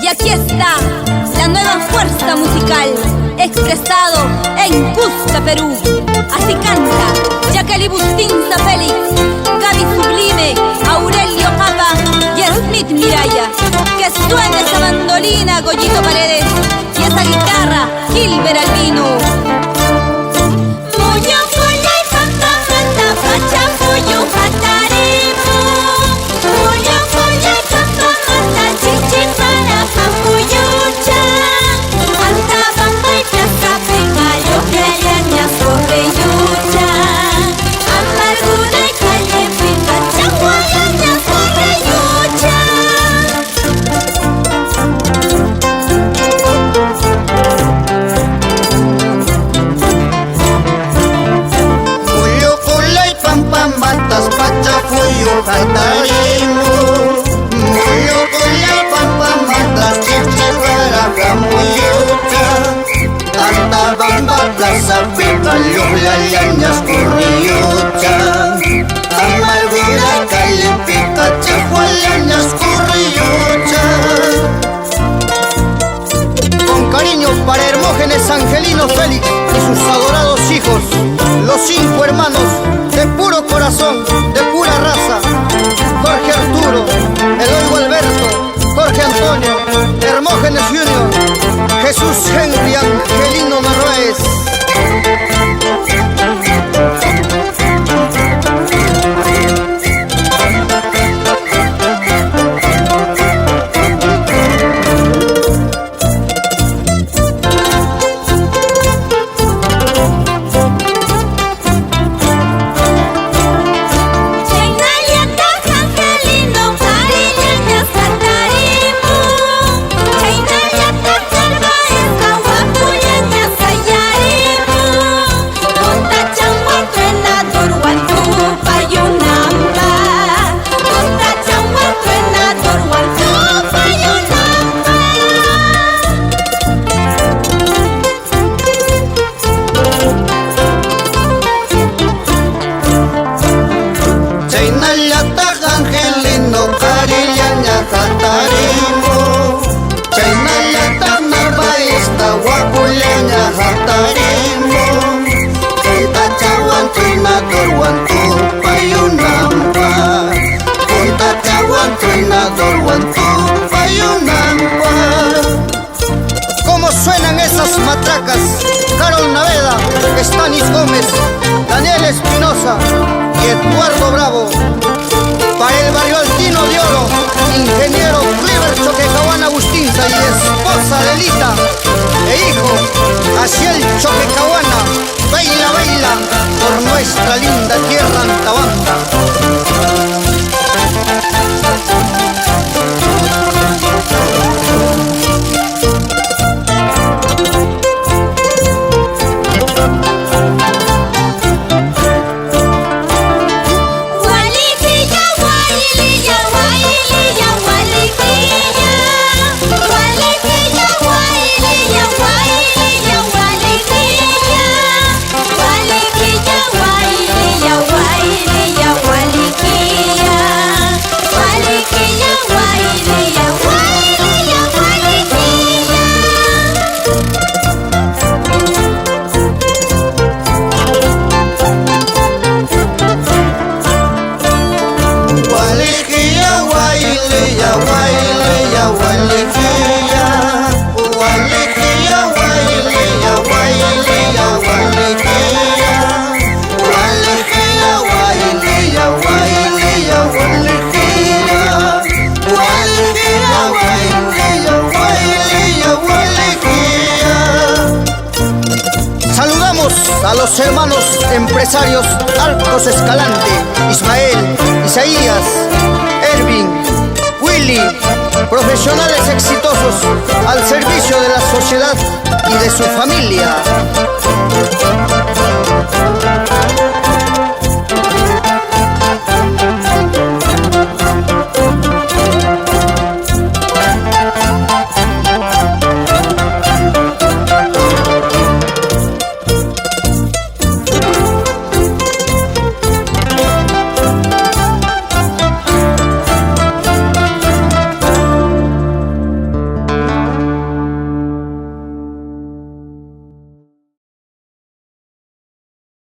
Y aquí está la nueva fuerza musical, expresado en Cusca, Perú. Así canta Jacqueline Bustinza Félix, Gaby Sublime, Aurelio Capa y Smith Miraya. Que suene esa mandolina, Goyito Paredes, y esa guitarra, Gilbert Albino. Llañas corriucha, amargura calle pica, chahualañas corriucha. Con cariño para Hermógenes Angelino Félix y sus adorados hijos, los 5 hermanos de puro corazón, de pura raza: Jorge Arturo, Eloy Alberto, Jorge Antonio, Hermógenes Junior, Jesús Henry Angelino Narváez. ¿Cómo suenan esas matracas? Carol Naveda, Stanis Gómez, Daniel Espinosa y Eduardo Bravo. Para el barrio Altino de Oro, ingeniero Cliver Choquecahuana Bustinza y esposa de Lita e hijo Asiel Choquecahuana. Baila, baila por nuestra linda tierra Antabamba. A los hermanos empresarios Arcos Escalante, Ismael, Isaías, Ervin, Willy, profesionales exitosos al servicio de la sociedad y de su familia.